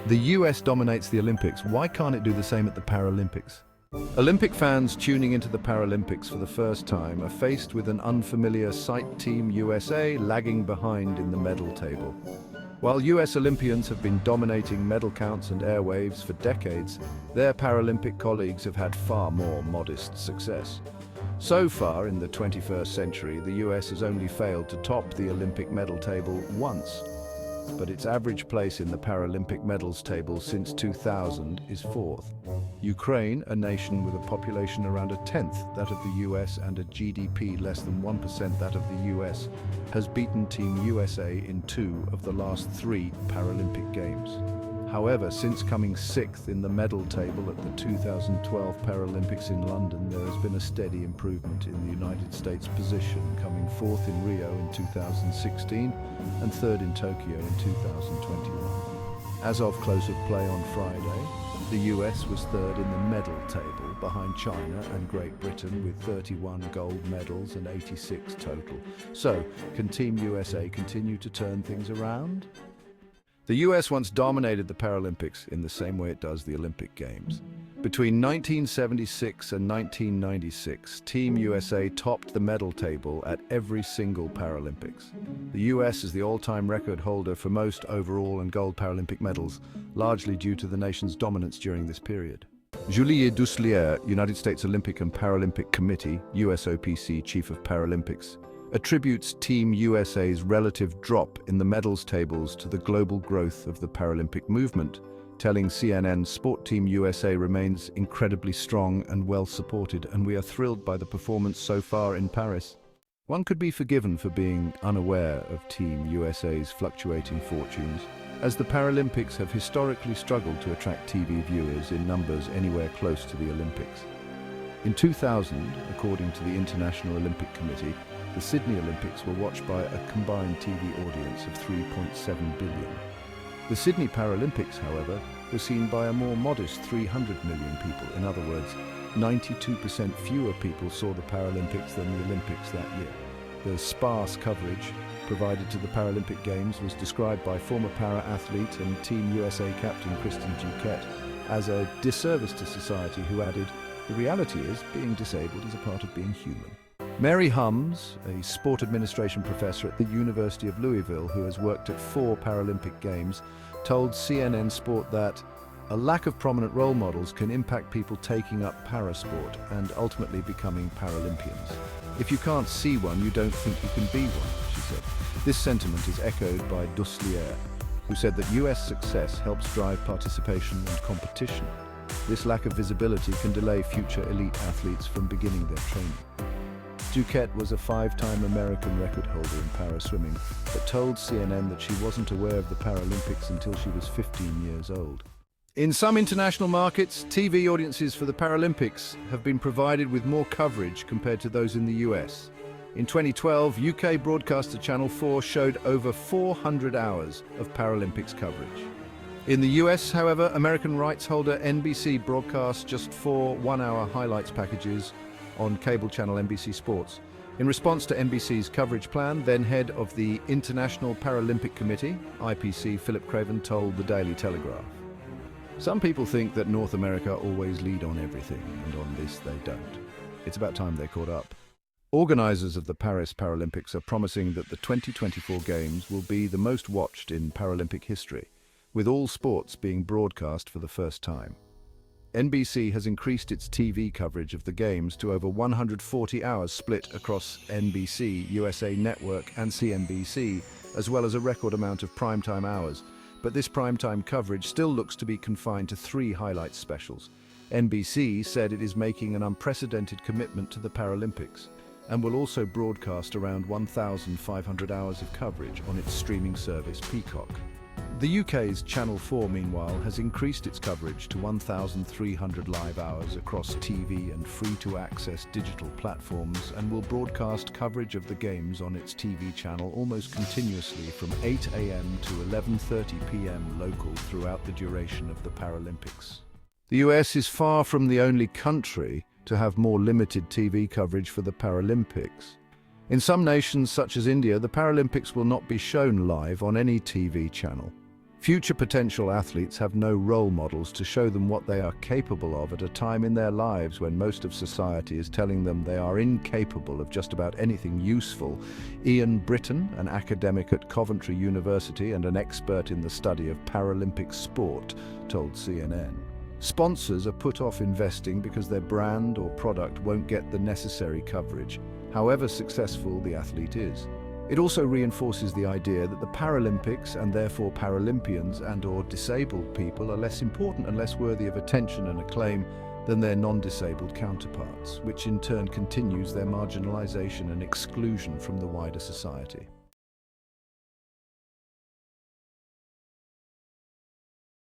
The US dominates the Olympics. Why can't it do the same at the Paralympics? Olympic fans tuning into the Paralympics for the first time are faced with an unfamiliar sight: Team USA lagging behind in the medal table. While US Olympians have been dominating medal counts and airwaves for decades, their Paralympic colleagues have had far more modest success. So far in the 21st century, the US has only failed to top the Olympic medal table once, but its average place in the Paralympic medals table since 2000 is fourth. Ukraine, a nation with a population around a tenth that of the US and a GDP less than 1% that of the US, has beaten Team USA in 2 of the last 3 Paralympic Games. However, since coming 6th in the medal table at the 2012 Paralympics in London, there has been a steady improvement in the United States' position, coming 4th in Rio in 2016 and 3rd in Tokyo in 2021. As of close of play on Friday, the US was 3rd in the medal table, behind China and Great Britain with 31 gold medals and 86 total. So, can Team USA continue to turn things around? The US once dominated the Paralympics in the same way it does the Olympic Games. Between 1976 and 1996, Team USA topped the medal table at every single Paralympics. The US is the all-time record holder for most overall and gold Paralympic medals, largely due to the nation's dominance during this period. Julie Duslier, United States Olympic and Paralympic Committee, USOPC Chief of Paralympics, attributes Team USA's relative drop in the medals tables to the global growth of the Paralympic movement, telling CNN, "Sport Team USA remains incredibly strong and well supported, and we are thrilled by the performance so far in Paris." One could be forgiven for being unaware of Team USA's fluctuating fortunes, as the Paralympics have historically struggled to attract TV viewers in numbers anywhere close to the Olympics. In 2000, according to the International Olympic Committee, the Sydney Olympics were watched by a combined TV audience of 3.7 billion. The Sydney Paralympics, however, were seen by a more modest 300 million people. In other words, 92% fewer people saw the Paralympics than the Olympics that year. The sparse coverage provided to the Paralympic Games was described by former para-athlete and Team USA captain Kristen Duquette as a disservice to society, who added, "The reality is, being disabled is a part of being human." Mary Hums, a sport administration professor at the University of Louisville who has worked at 4 Paralympic Games, told CNN Sport that a lack of prominent role models can impact people taking up parasport and ultimately becoming Paralympians. "If you can't see one, you don't think you can be one," she said. This sentiment is echoed by Duslier, who said that US success helps drive participation and competition. This lack of visibility can delay future elite athletes from beginning their training. Duquette was a 5-time American record holder in para-swimming, but told CNN that she wasn't aware of the Paralympics until she was 15 years old. In some international markets, TV audiences for the Paralympics have been provided with more coverage compared to those in the US. In 2012, UK broadcaster Channel 4 showed over 400 hours of Paralympics coverage. In the US, however, American rights holder NBC broadcast just 4 one-hour highlights packages on cable channel NBC Sports. In response to NBC's coverage plan, then head of the International Paralympic Committee, IPC, Philip Craven, told the Daily Telegraph, "Some people think that North America always lead on everything, and on this they don't. It's about time they caught up." Organisers of the Paris Paralympics are promising that the 2024 Games will be the most watched in Paralympic history, with all sports being broadcast for the first time. NBC has increased its TV coverage of the Games to over 140 hours split across NBC, USA Network and CNBC, as well as a record amount of primetime hours. But this primetime coverage still looks to be confined to 3 highlight specials. NBC said it is making an unprecedented commitment to the Paralympics and will also broadcast around 1,500 hours of coverage on its streaming service Peacock. The UK's Channel 4, meanwhile, has increased its coverage to 1,300 live hours across TV and free-to-access digital platforms, and will broadcast coverage of the Games on its TV channel almost continuously from 8 a.m. to 11:30 p.m. local throughout the duration of the Paralympics. The US is far from the only country to have more limited TV coverage for the Paralympics. In some nations, such as India, the Paralympics will not be shown live on any TV channel. Future potential athletes have no role models to show them what they are capable of at a time in their lives when most of society is telling them they are incapable of just about anything useful. Ian Britton, an academic at Coventry University and an expert in the study of Paralympic sport, told CNN. Sponsors are put off investing because their brand or product won't get the necessary coverage, however successful the athlete is. It also reinforces the idea that the Paralympics and therefore Paralympians and/or disabled people are less important and less worthy of attention and acclaim than their non-disabled counterparts, which in turn continues their marginalization and exclusion from the wider society.